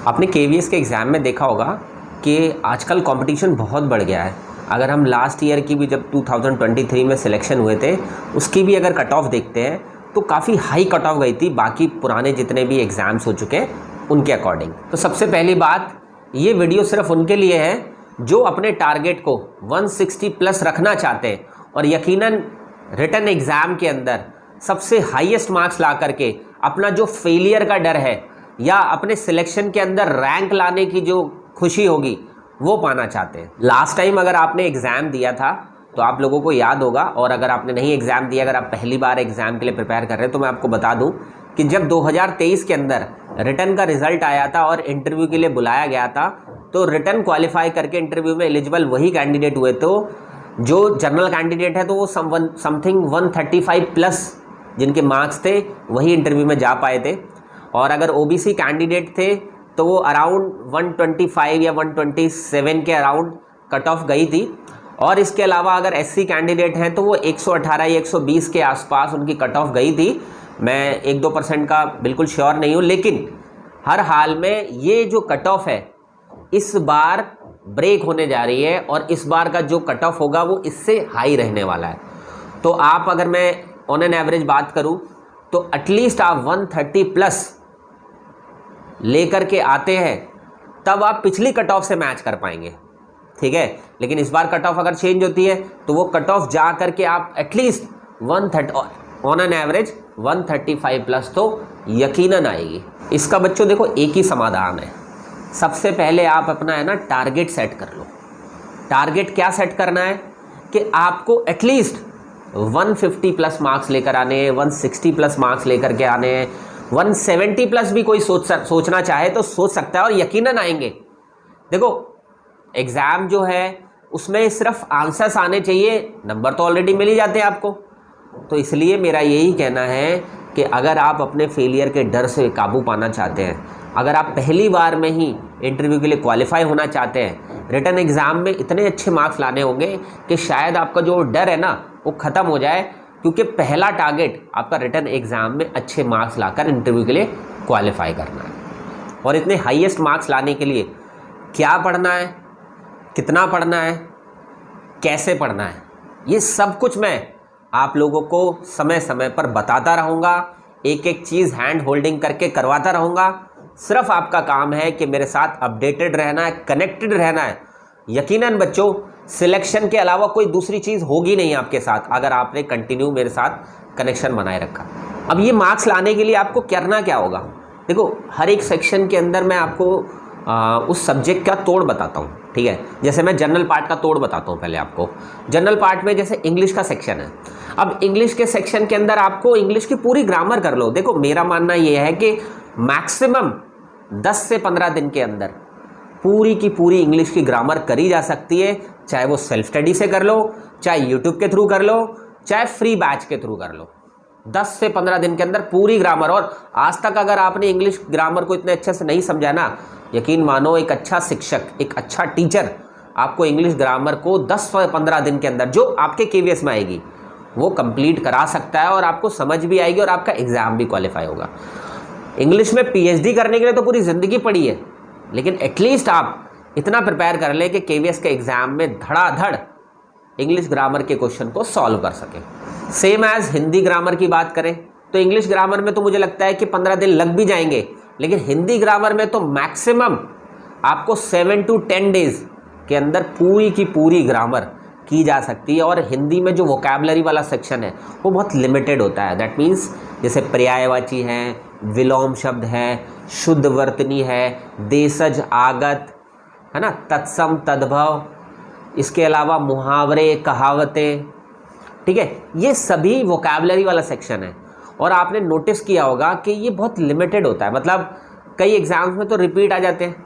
आपने केवीएस के एग्ज़ाम में देखा होगा कि आजकल कंपटीशन बहुत बढ़ गया है। अगर हम लास्ट ईयर की भी जब 2023 में सिलेक्शन हुए थे उसकी भी अगर कट ऑफ देखते हैं तो काफ़ी हाई कट ऑफ गई थी बाकी पुराने जितने भी एग्ज़ाम्स हो चुके उनके अकॉर्डिंग। तो सबसे पहली बात, ये वीडियो सिर्फ उनके लिए है जो अपने टारगेट को 160 प्लस रखना चाहते हैं और यकीनन रिटन एग्ज़ाम के अंदर सबसे हाईएस्ट मार्क्स ला करके अपना जो फेलियर का डर है या अपने सिलेक्शन के अंदर रैंक लाने की जो खुशी होगी वो पाना चाहते हैं। लास्ट टाइम अगर आपने एग्ज़ाम दिया था तो आप लोगों को याद होगा, और अगर आपने नहीं एग्ज़ाम दिया, अगर आप पहली बार एग्ज़ाम के लिए प्रिपेयर कर रहे हैं तो मैं आपको बता दूं कि जब 2023 के अंदर रिटन का रिज़ल्ट आया था और इंटरव्यू के लिए बुलाया गया था तो रिटन क्वालिफाई करके इंटरव्यू में एलिजिबल वही कैंडिडेट हुए। तो जो जनरल कैंडिडेट है तो वो समथिंग 135 प्लस जिनके मार्क्स थे वही इंटरव्यू में जा पाए थे, और अगर ओबीसी कैंडिडेट थे तो वो अराउंड 125 या 127 के अराउंड कट ऑफ गई थी। और इसके अलावा अगर एससी कैंडिडेट हैं तो वो 118 या 120 के आसपास उनकी कट ऑफ गई थी। मैं 1-2% का बिल्कुल श्योर नहीं हूँ, लेकिन हर हाल में ये जो कट ऑफ है इस बार ब्रेक होने जा रही है और इस बार का जो कट ऑफ होगा वो इससे हाई रहने वाला है। तो आप, अगर मैं ऑन एन एवरेज बात करूँ तो एटलीस्ट आप 130 प्लस लेकर के आते हैं तब आप पिछली कट ऑफ से मैच कर पाएंगे, ठीक है। लेकिन इस बार कट ऑफ अगर चेंज होती है तो वो कट ऑफ जा करके आप at least 130 on an average 135 plus तो यकीनन आएगी। इसका बच्चों देखो एक ही समाधान है। सबसे पहले आप अपना है ना टारगेट सेट कर लो। टारगेट क्या सेट करना है कि आपको एटलीस्ट 150 प्लस मार्क्स लेकर आने हैं, 160 प्लस मार्क्स लेकर के आने हैं, 170 प्लस भी कोई सोचना चाहे तो सोच सकता है और यकीनन आएंगे। देखो एग्ज़ाम जो है उसमें सिर्फ आंसर्स आने चाहिए, नंबर तो ऑलरेडी मिल ही जाते हैं आपको। तो इसलिए मेरा यही कहना है कि अगर आप अपने फेलियर के डर से काबू पाना चाहते हैं, अगर आप पहली बार में ही इंटरव्यू के लिए क्वालिफाई होना चाहते हैं, रिटन एग्ज़ाम में इतने अच्छे मार्क्स लाने होंगे कि शायद आपका जो डर है ना वो ख़त्म हो जाए, क्योंकि पहला टारगेट आपका रिटन एग्ज़ाम में अच्छे मार्क्स लाकर इंटरव्यू के लिए क्वालिफाई करना है। और इतने हाईएस्ट मार्क्स लाने के लिए क्या पढ़ना है, कितना पढ़ना है, कैसे पढ़ना है, ये सब कुछ मैं आप लोगों को समय समय पर बताता रहूँगा, एक एक चीज़ हैंड होल्डिंग करके करवाता रहूँगा। सिर्फ आपका काम है कि मेरे साथ अपडेटेड रहना है, कनेक्टेड रहना है। यकीनन बच्चों सिलेक्शन के अलावा कोई दूसरी चीज़ होगी नहीं आपके साथ अगर आपने कंटिन्यू मेरे साथ कनेक्शन बनाए रखा। अब ये मार्क्स लाने के लिए आपको करना क्या होगा, देखो हर एक सेक्शन के अंदर मैं आपको उस सब्जेक्ट का तोड़ बताता हूँ, ठीक है। जैसे मैं जनरल पार्ट का तोड़ बताता हूँ पहले आपको। जनरल पार्ट में जैसे इंग्लिश का सेक्शन है, अब इंग्लिश के सेक्शन के अंदर आपको इंग्लिश की पूरी ग्रामर कर लो। देखो मेरा मानना ये है कि मैक्सिमम 10 से 15 दिन के अंदर पूरी की पूरी इंग्लिश की ग्रामर करी जा सकती है, चाहे वो सेल्फ स्टडी से कर लो, चाहे यूट्यूब के थ्रू कर लो, चाहे फ्री बैच के थ्रू कर लो। 10 से 15 दिन के अंदर पूरी ग्रामर। और आज तक अगर आपने इंग्लिश ग्रामर को इतने अच्छे से नहीं समझा ना, यकीन मानो एक अच्छा शिक्षक, एक अच्छा टीचर आपको इंग्लिश ग्रामर को 10 से 15 दिन के अंदर जो आपके केवीएस में आएगी वो कंप्लीट करा सकता है और आपको समझ भी आएगी और आपका एग्ज़ाम भी क्वालिफाई होगा। इंग्लिश में पीएचडी करने के लिए तो पूरी ज़िंदगी पड़ी है, लेकिन एटलीस्ट आप इतना प्रिपेयर कर लें कि केवीएस के एग्ज़ाम में धड़ाधड़ इंग्लिश ग्रामर के क्वेश्चन को सॉल्व कर सकें। सेम एज़ हिंदी ग्रामर की बात करें तो इंग्लिश ग्रामर में तो मुझे लगता है कि 15 दिन लग भी जाएंगे, लेकिन हिंदी ग्रामर में तो मैक्सिमम आपको 7 to 10 डेज़ के अंदर पूरी की पूरी ग्रामर की जा सकती है। और हिंदी में जो वोकैबुलरी वाला सेक्शन है वो बहुत लिमिटेड होता है। दैट मीन्स जैसे पर्यायवाची हैं, विलोम शब्द है, शुद्ध वर्तनी है, देशज आगत है ना, तत्सम तद्भव, इसके अलावा मुहावरे, कहावतें, ठीक है, ये सभी वोकैबुलरी वाला सेक्शन है। और आपने नोटिस किया होगा कि ये बहुत लिमिटेड होता है, मतलब कई एग्ज़ाम्स में तो रिपीट आ जाते हैं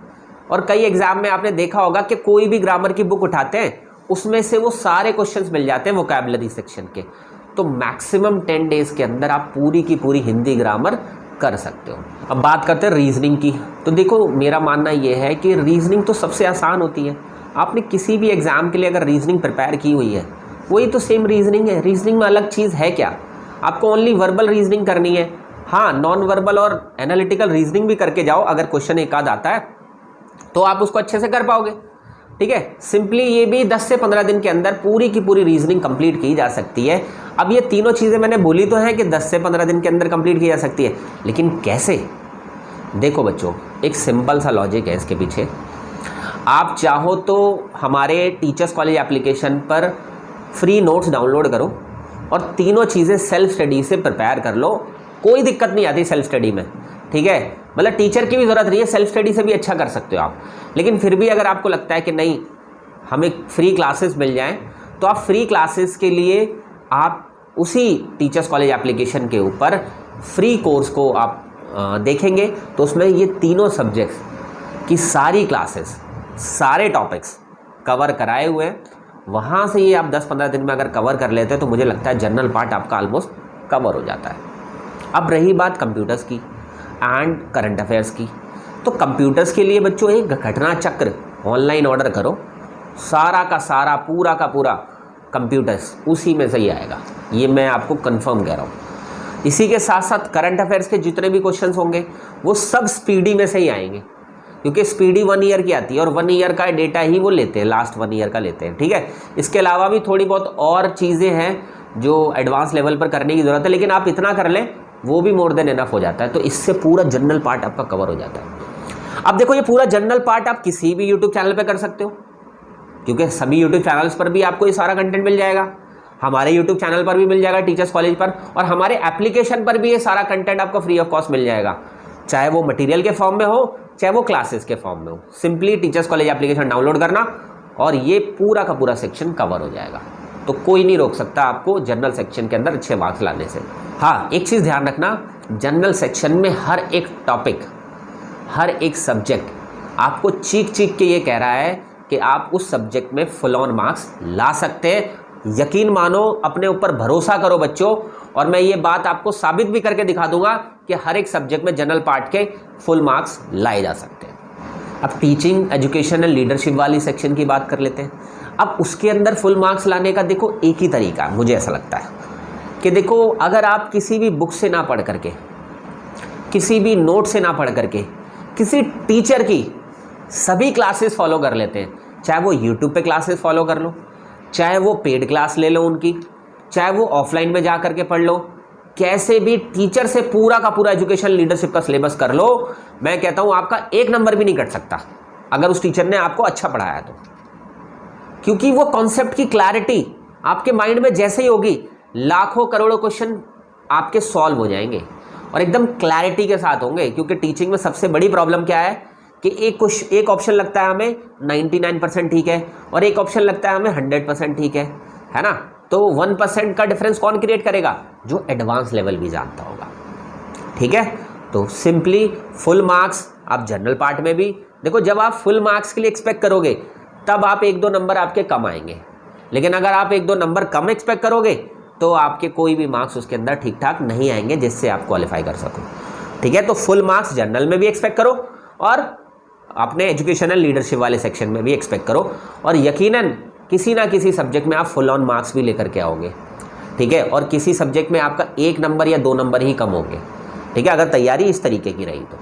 और कई एग्ज़ाम में आपने देखा होगा कि कोई भी ग्रामर की बुक उठाते हैं उसमें से वो सारे क्वेश्चंस मिल जाते हैं वोकैबुलरी सेक्शन के। तो मैक्सिमम 10 डेज़ के अंदर आप पूरी की पूरी हिंदी ग्रामर कर सकते हो। अब बात करते हैं रीजनिंग की। तो देखो मेरा मानना ये है कि रीजनिंग तो सबसे आसान होती है। आपने किसी भी एग्ज़ाम के लिए अगर रीजनिंग प्रिपेयर की हुई है वही तो सेम रीजनिंग है। रीजनिंग में अलग चीज़ है क्या, आपको ओनली वर्बल रीजनिंग करनी है, हाँ, नॉन वर्बल और एनालिटिकल रीजनिंग भी करके जाओ, अगर क्वेश्चन एक आध आता है तो आप उसको अच्छे से कर पाओगे। ठीक है, सिंपली ये भी 10 से 15 दिन के अंदर पूरी की पूरी रीजनिंग कंप्लीट की जा सकती है। अब ये तीनों चीज़ें मैंने बोली तो हैं कि 10 से 15 दिन के अंदर कंप्लीट की जा सकती है, लेकिन कैसे? देखो बच्चों, एक सिंपल सा लॉजिक है इसके पीछे। आप चाहो तो हमारे टीचर्स कॉलेज एप्लीकेशन पर फ्री नोट्स डाउनलोड करो और तीनों चीज़ें सेल्फ स्टडी से प्रिपेयर कर लो, कोई दिक्कत नहीं आती सेल्फ स्टडी में। ठीक है, मतलब टीचर की भी ज़रूरत नहीं है, सेल्फ स्टडी से भी अच्छा कर सकते हो आप। लेकिन फिर भी अगर आपको लगता है कि नहीं, हमें फ्री क्लासेस मिल जाएं, तो आप फ्री क्लासेस के लिए आप उसी टीचर्स कॉलेज एप्लीकेशन के ऊपर फ्री कोर्स को आप देखेंगे, तो उसमें ये तीनों सब्जेक्ट्स की सारी क्लासेस, सारे टॉपिक्स कवर कराए हुए हैं। वहाँ से ये आप 10-15 दिन में अगर कवर कर लेते हैं तो मुझे लगता है जनरल पार्ट आपका ऑलमोस्ट कवर हो जाता है। अब रही बात कंप्यूटर्स की एंड करंट अफेयर्स की, तो कंप्यूटर्स के लिए बच्चों एक घटना चक्र ऑनलाइन ऑर्डर करो, सारा का सारा पूरा का पूरा कंप्यूटर्स उसी में से ही आएगा, ये मैं आपको कंफर्म कह रहा हूँ। इसी के साथ साथ करंट अफेयर्स के जितने भी क्वेश्चंस होंगे वो सब स्पीडी में से ही आएंगे, क्योंकि स्पीडी 1 ईयर की आती है और 1 ईयर का डेटा ही वो लेते हैं, लास्ट 1 ईयर का लेते हैं। ठीक है, इसके अलावा भी थोड़ी बहुत और चीज़ें हैं जो एडवांस लेवल पर करने की ज़रूरत है, लेकिन आप इतना कर लें वो भी मोर देन इनफ हो जाता है। तो इससे पूरा जनरल पार्ट आपका कवर हो जाता है। अब देखो, ये पूरा जनरल पार्ट आप किसी भी यूट्यूब चैनल पे कर सकते हो, क्योंकि सभी यूट्यूब चैनल्स पर भी आपको ये सारा कंटेंट मिल जाएगा। हमारे यूट्यूब चैनल पर भी मिल जाएगा टीचर्स कॉलेज पर, और हमारे एप्लीकेशन पर भी ये सारा कंटेंट आपको फ्री ऑफ कॉस्ट मिल जाएगा, चाहे वो मटेरियल के फॉर्म में हो चाहे वो क्लासेस के फॉर्म में हो। Simply teachers college application download करना और ये पूरा का पूरा सेक्शन कवर हो जाएगा। तो कोई नहीं रोक सकता आपको जनरल सेक्शन के अंदर अच्छे मार्क्स लाने से। हाँ, एक चीज़ ध्यान रखना, जनरल सेक्शन में हर एक टॉपिक, हर एक सब्जेक्ट आपको चीख के ये कह रहा है कि आप उस सब्जेक्ट में फुल ऑन मार्क्स ला सकते हैं। यकीन मानो, अपने ऊपर भरोसा करो बच्चों, और मैं ये बात आपको साबित भी करके दिखा दूंगा कि हर एक सब्जेक्ट में जनरल पार्ट के फुल मार्क्स लाए जा सकते हैं। अब टीचिंग, एजुकेशन एंड लीडरशिप वाली सेक्शन की बात कर लेते हैं। अब उसके अंदर फुल मार्क्स लाने का देखो एक ही तरीका है, मुझे ऐसा लगता है कि देखो, अगर आप किसी भी बुक से ना पढ़ करके, किसी भी नोट से ना पढ़ करके, किसी टीचर की सभी क्लासेस फॉलो कर लेते हैं, चाहे वो यूट्यूब पे क्लासेस फॉलो कर लो, चाहे वो पेड क्लास ले लो उनकी, चाहे वो ऑफलाइन में जा करके पढ़ लो, कैसे भी टीचर से पूरा का पूरा एजुकेशन लीडरशिप का सिलेबस कर लो, मैं कहता हूँ आपका 1 नंबर भी नहीं कट सकता अगर उस टीचर ने आपको अच्छा पढ़ाया तो। क्योंकि वो कॉन्सेप्ट की क्लैरिटी आपके माइंड में जैसे ही होगी, लाखों करोड़ों क्वेश्चन आपके सॉल्व हो जाएंगे और एकदम क्लैरिटी के साथ होंगे। क्योंकि टीचिंग में सबसे बड़ी प्रॉब्लम क्या है कि एक ऑप्शन लगता है हमें 99% ठीक है और एक ऑप्शन लगता है हमें 100% ठीक है ना। तो 1% का डिफरेंस कौन क्रिएट करेगा? जो एडवांस लेवल भी जानता होगा। ठीक है, तो सिंपली फुल मार्क्स आप जनरल पार्ट में भी देखो, जब आप फुल मार्क्स के लिए एक्सपेक्ट करोगे तब आप 1-2 नंबर आपके कम आएंगे, लेकिन अगर आप 1-2 नंबर कम एक्सपेक्ट करोगे तो आपके कोई भी मार्क्स उसके अंदर ठीक ठाक नहीं आएंगे जिससे आप क्वालिफाई कर सको। ठीक है, तो फुल मार्क्स जनरल में भी एक्सपेक्ट करो और अपने एजुकेशनल लीडरशिप वाले सेक्शन में भी एक्सपेक्ट करो, और यकीनन किसी ना किसी सब्जेक्ट में आप फुल ऑन मार्क्स भी लेकर के आओगे। ठीक है, और किसी सब्जेक्ट में आपका 1 नंबर या 2 नंबर ही कम होंगे। ठीक है, अगर तैयारी इस तरीके की रही तो।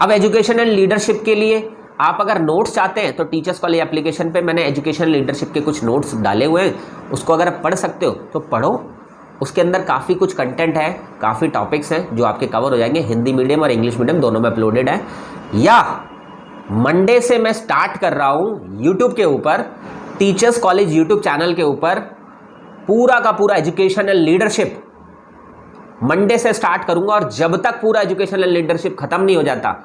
अब एजुकेशनल लीडरशिप के लिए आप अगर नोट्स चाहते हैं तो टीचर्स कॉलेज एप्लीकेशन पे मैंने एजुकेशनल लीडरशिप के कुछ नोट्स डाले हुए हैं, उसको अगर आप पढ़ सकते हो तो पढ़ो। उसके अंदर काफ़ी कुछ कंटेंट है, काफ़ी टॉपिक्स हैं जो आपके कवर हो जाएंगे। हिंदी मीडियम और इंग्लिश मीडियम दोनों में अपलोडेड है। या मंडे से मैं स्टार्ट कर रहा हूँ यूट्यूब के ऊपर, टीचर्स कॉलेज यूट्यूब चैनल के ऊपर पूरा का पूरा एजुकेशनल लीडरशिप मंडे से स्टार्ट करूंगा, और जब तक पूरा एजुकेशनल लीडरशिप खत्म नहीं हो जाता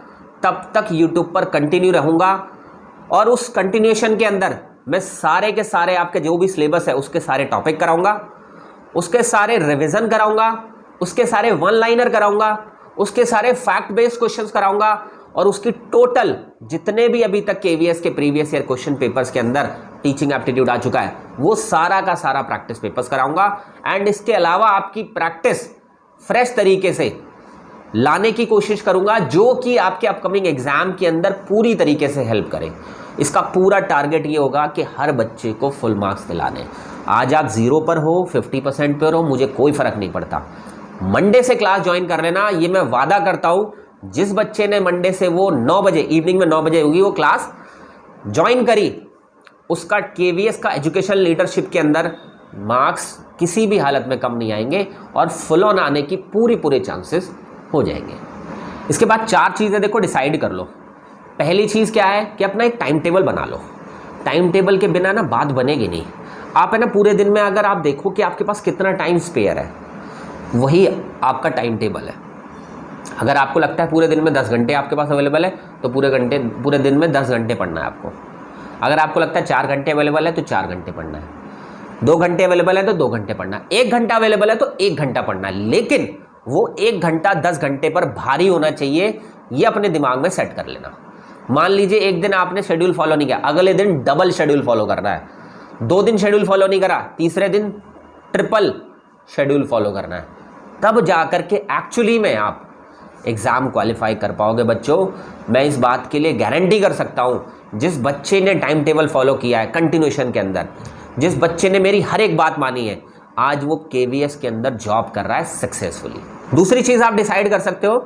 तब तक यूट्यूब पर कंटिन्यू रहूंगा। और उस कंटिन्यूएशन के अंदर मैं सारे के सारे आपके जो भी सिलेबस है उसके सारे टॉपिक कराऊंगा, उसके सारे रिवीजन कराऊंगा, उसके सारे 1 लाइनर कराऊंगा, उसके सारे फैक्ट बेस्ड क्वेश्चंस कराऊंगा, और उसकी टोटल जितने भी अभी तक केवीएस के प्रीवियस ईयर क्वेश्चन पेपर्स के अंदर टीचिंग एप्टीट्यूड आ चुका है वो सारा का सारा प्रैक्टिस पेपर्स कराऊंगा। एंड इसके अलावा आपकी प्रैक्टिस फ्रेश तरीके से लाने की कोशिश करूंगा, जो कि आपके अपकमिंग एग्जाम के अंदर पूरी तरीके से हेल्प करे। इसका पूरा टारगेट ये होगा कि हर बच्चे को फुल मार्क्स दिलाने। आज आप 0 पर हो, 50% पर हो, मुझे कोई फ़र्क नहीं पड़ता। मंडे से क्लास ज्वाइन कर लेना, ये मैं वादा करता हूँ। जिस बच्चे ने मंडे से वो 9 बजे इवनिंग में 9 बजे होगी वो क्लास ज्वाइन करी, उसका केवीएस का एजुकेशन लीडरशिप के अंदर मार्क्स किसी भी हालत में कम नहीं आएंगे और फुल ऑन आने की पूरे चांसेस हो जाएंगे। इसके बाद 4 चीज़ें देखो डिसाइड कर लो। पहली चीज़ क्या है कि अपना एक टाइम टेबल बना लो। टाइम टेबल के बिना ना बात बनेगी नहीं। आप है ना पूरे दिन में अगर आप देखो कि आपके पास कितना टाइम स्पेयर है, वही आपका टाइम टेबल है। अगर आपको लगता है पूरे दिन में 10 घंटे आपके पास अवेलेबल है तो पूरे दिन में 10 घंटे पढ़ना है आपको। अगर आपको लगता है 4 घंटे अवेलेबल है तो 4 घंटे पढ़ना है, 2 घंटे अवेलेबल है तो 2 घंटे पढ़ना है, 1 घंटा अवेलेबल है तो 1 घंटा पढ़ना है। लेकिन वो 1 घंटा 10 घंटे पर भारी होना चाहिए, ये अपने दिमाग में सेट कर लेना। मान लीजिए एक दिन आपने शेड्यूल फॉलो नहीं किया, अगले दिन डबल शेड्यूल फॉलो करना है। 2 दिन शेड्यूल फॉलो नहीं करा, तीसरे दिन ट्रिपल शेड्यूल फॉलो करना है। तब जा कर के एक्चुअली में आप एग्ज़ाम क्वालिफाई कर पाओगे बच्चों। मैं इस बात के लिए गारंटी कर सकता हूँ, जिस बच्चे ने टाइम टेबल फॉलो किया है कंटिन्यूशन के अंदर, जिस बच्चे ने मेरी हर एक बात मानी है, आज वो केवीएस के अंदर जॉब कर रहा है सक्सेसफुली। दूसरी चीज़ आप डिसाइड कर सकते हो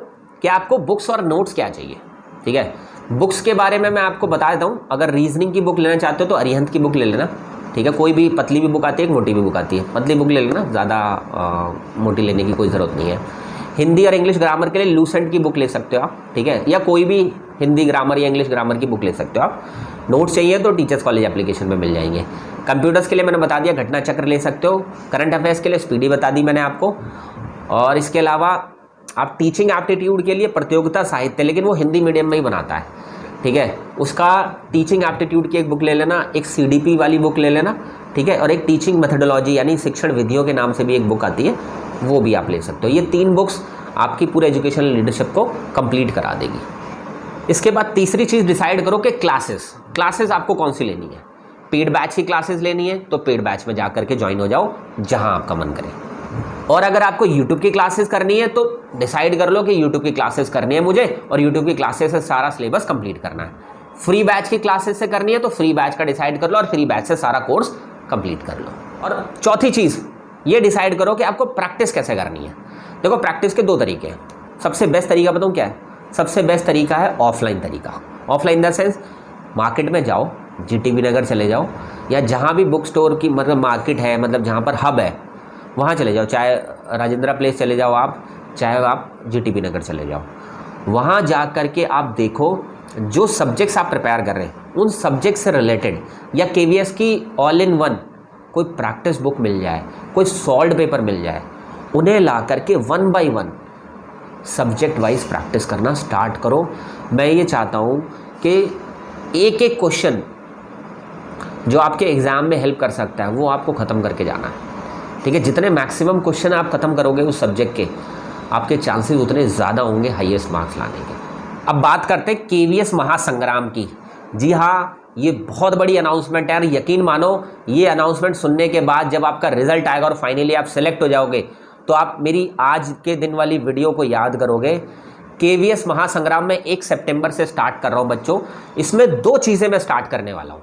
कि आपको बुक्स और नोट्स क्या चाहिए। ठीक है, बुक्स के बारे में मैं आपको बता देता हूँ। अगर रीजनिंग की बुक लेना चाहते हो तो अरिहंत की बुक ले लेना। ठीक है, कोई भी पतली भी बुक आती है, एक मोटी भी बुक आती है। पतली बुक ले लेना, ज़्यादा मोटी लेने की कोई ज़रूरत नहीं है। हिंदी और इंग्लिश ग्रामर के लिए लूसेंट की बुक ले सकते हो आप। ठीक है, या कोई भी हिंदी ग्रामर या इंग्लिश ग्रामर की बुक ले सकते हो आप। नोट्स चाहिए तो टीचर्स कॉलेज एप्लीकेशन में मिल जाएंगे। कंप्यूटर्स के लिए मैंने बता दिया, घटना चक्र ले सकते हो। करंट अफेयर्स के लिए स्पीडी बता दी मैंने आपको। और इसके अलावा आप टीचिंग एप्टीट्यूड के लिए प्रतियोगिता साहित्य, लेकिन वो हिंदी मीडियम में ही बनाता है। ठीक है, उसका टीचिंग एप्टीट्यूड की एक बुक ले लेना, एक सीडीपी वाली बुक ले लेना। ठीक है, और एक टीचिंग मेथोडोलॉजी यानी शिक्षण विधियों के नाम से भी एक बुक आती है, वो भी आप ले सकते हो। ये 3 बुक्स आपकी पूरे एजुकेशनल लीडरशिप को कंप्लीट करा देगी। इसके बाद तीसरी चीज़ डिसाइड करो कि क्लासेस आपको कौन सी लेनी है। पेड बैच की क्लासेस लेनी है तो पेड बैच में जा करके ज्वाइन हो जाओ, जहां आपका मन करे। और अगर आपको यूट्यूब की क्लासेस करनी है तो डिसाइड कर लो कि यूट्यूब की क्लासेस करनी है मुझे, और यूट्यूब की क्लासेस से सारा सिलेबस कंप्लीट करना है। फ्री बैच की क्लासेस से करनी है तो फ्री बैच का डिसाइड कर लो और फ्री बैच से सारा कोर्स कंप्लीट कर लो। और चौथी चीज़ ये डिसाइड करो कि आपको प्रैक्टिस कैसे करनी है। देखो, प्रैक्टिस के 2 तरीके हैं। सबसे बेस्ट तरीका बताऊँ क्या है? सबसे बेस्ट तरीका है ऑफलाइन तरीका। Offline in the sense, market में जाओ, जीटीबी नगर चले जाओ, या जहाँ भी बुक स्टोर की मतलब मार्केट है, मतलब जहाँ पर हब है वहाँ चले जाओ। चाहे राजेंद्रा प्लेस चले जाओ आप, चाहे आप जीटीबी नगर चले जाओ। वहाँ जा कर के आप देखो जो सब्जेक्ट्स आप प्रिपेयर कर रहे हैं उन सब्जेक्ट से रिलेटेड, या केवीएस की ऑल इन वन कोई प्रैक्टिस बुक मिल जाए, कोई सॉल्व पेपर मिल जाए, उन्हें ला करके 1 बाय 1 सब्जेक्ट वाइज प्रैक्टिस करना स्टार्ट करो। मैं ये चाहता हूँ कि एक एक क्वेश्चन जो आपके एग्ज़ाम में हेल्प कर सकता है वो आपको ख़त्म करके जाना है। ठीक है, जितने मैक्सिमम क्वेश्चन आप ख़त्म करोगे उस सब्जेक्ट के, आपके चांसेस उतने ज़्यादा होंगे हाईएस्ट मार्क्स लाने के। अब बात करते हैं केवीएस महासंग्राम की। जी हाँ, ये बहुत बड़ी अनाउंसमेंट है और यकीन मानो ये अनाउंसमेंट सुनने के बाद जब आपका रिजल्ट आएगा और फाइनली आप सेलेक्ट हो जाओगे तो आप मेरी आज के दिन वाली वीडियो को याद करोगे। केवीएस महासंग्राम में 1 सितंबर से स्टार्ट कर रहा हूँ बच्चों। इसमें 2 चीज़ें मैं स्टार्ट करने वाला हूँ।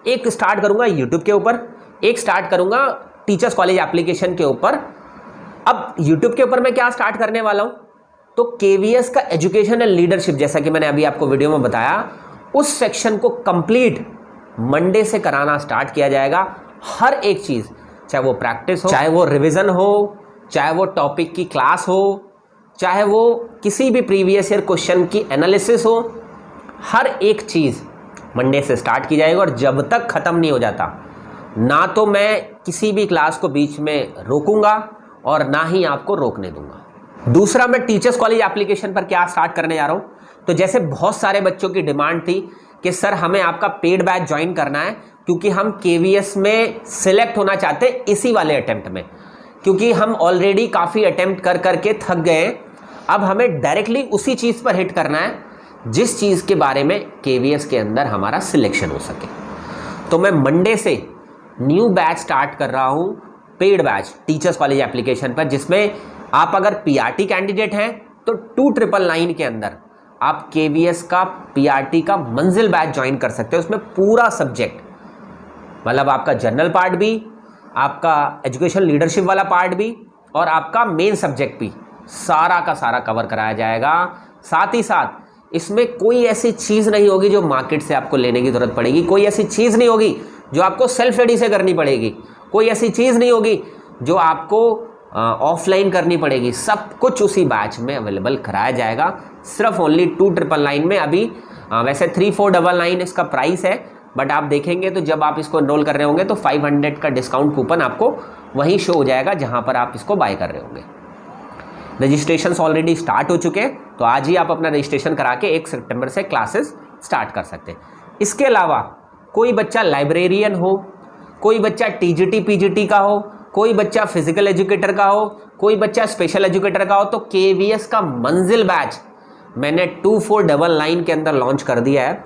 एक स्टार्ट करूँगा यूट्यूब के ऊपर, एक स्टार्ट करूँगा टीचर्स कॉलेज एप्लीकेशन के ऊपर। अब यूट्यूब के ऊपर मैं क्या स्टार्ट करने वाला हूँ, तो केवीएस का एजुकेशन एंड लीडरशिप, जैसा कि मैंने अभी आपको वीडियो में बताया, उस सेक्शन को कंप्लीट मंडे से कराना स्टार्ट किया जाएगा। हर एक चीज़, चाहे वो प्रैक्टिस हो, चाहे वो रिवीजन हो, चाहे वो टॉपिक की क्लास हो, चाहे वो किसी भी प्रीवियस ईयर क्वेश्चन की एनालिसिस हो, हर एक चीज़ मंडे से स्टार्ट की जाएगी। और जब तक ख़त्म नहीं हो जाता, ना तो मैं किसी भी क्लास को बीच में रोकूंगा और ना ही आपको रोकने दूंगा। दूसरा, मैं टीचर्स कॉलेज एप्लीकेशन पर क्या स्टार्ट करने जा रहा हूँ, तो जैसे बहुत सारे बच्चों की डिमांड थी कि सर हमें आपका पेड बैच ज्वाइन करना है, क्योंकि हम केवीएस में सिलेक्ट होना चाहते हैं इसी वाले अटेम्प्ट में, क्योंकि हम ऑलरेडी काफ़ी अटेम्प्ट कर करके थक गए। अब हमें डायरेक्टली उसी चीज़ पर हिट करना है जिस चीज़ के बारे में केवीएस के अंदर हमारा सिलेक्शन हो सके। तो मैं मंडे से न्यू बैच स्टार्ट कर रहा हूँ, paid batch teachers college application पर, जिसमें आप अगर पीआरटी कैंडिडेट हैं तो 2999 के अंदर आप केवीएस का पीआरटी का मंजिल बैच ज्वाइन कर सकते हो। उसमें पूरा सब्जेक्ट, मतलब आपका जनरल पार्ट भी, आपका एजुकेशन लीडरशिप वाला पार्ट भी, और आपका मेन सब्जेक्ट भी सारा का सारा कवर कराया जाएगा। साथ ही साथ इसमें कोई ऐसी चीज़ नहीं होगी जो मार्केट से आपको लेने की ज़रूरत पड़ेगी, कोई ऐसी चीज़ नहीं होगी जो आपको सेल्फ स्टडी से करनी पड़ेगी, कोई ऐसी चीज़ नहीं होगी जो आपको ऑफलाइन करनी पड़ेगी। सब कुछ उसी बैच में अवेलेबल कराया जाएगा, सिर्फ ओनली 2999 में। अभी वैसे 3499 इसका प्राइस है, बट आप देखेंगे तो जब आप इसको एनरोल कर रहे होंगे तो 500 का डिस्काउंट कूपन आपको वहीं शो हो जाएगा जहां पर आप इसको बाय कर रहे होंगे। रजिस्ट्रेशंस ऑलरेडी स्टार्ट हो चुके हैं, तो आज ही आप अपना रजिस्ट्रेशन करा के 1 सितंबर से क्लासेस स्टार्ट कर सकते हैं। इसके अलावा कोई बच्चा लाइब्रेरियन हो, कोई बच्चा टीजीटी पीजीटी का हो, कोई बच्चा फिजिकल एजुकेटर का हो, कोई बच्चा स्पेशल एजुकेटर का हो, तो केवीएस का मंजिल बैच मैंने 2499 के अंदर लॉन्च कर दिया है,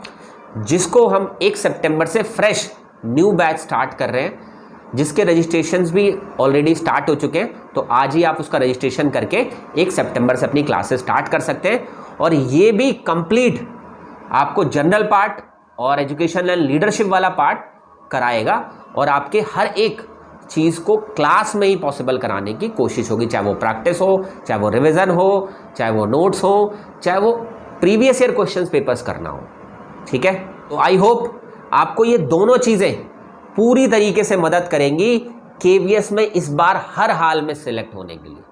जिसको हम 1 सितंबर से फ्रेश न्यू बैच स्टार्ट कर रहे हैं, जिसके रजिस्ट्रेशंस भी ऑलरेडी स्टार्ट हो चुके हैं। तो आज ही आप उसका रजिस्ट्रेशन करके 1 सितंबर से अपनी क्लासेस स्टार्ट कर सकते हैं। और ये भी कंप्लीट आपको जनरल पार्ट और एजुकेशन एंड लीडरशिप वाला पार्ट कराएगा, और आपके हर एक चीज़ को क्लास में ही पॉसिबल कराने की कोशिश होगी, चाहे वो प्रैक्टिस हो, चाहे वो रिवीजन हो, चाहे वो नोट्स हो, चाहे वो प्रीवियस ईयर क्वेश्चंस पेपर्स करना हो। ठीक है, तो आई होप आपको ये दोनों चीज़ें पूरी तरीके से मदद करेंगी केवीएस में इस बार हर हाल में सिलेक्ट होने के लिए।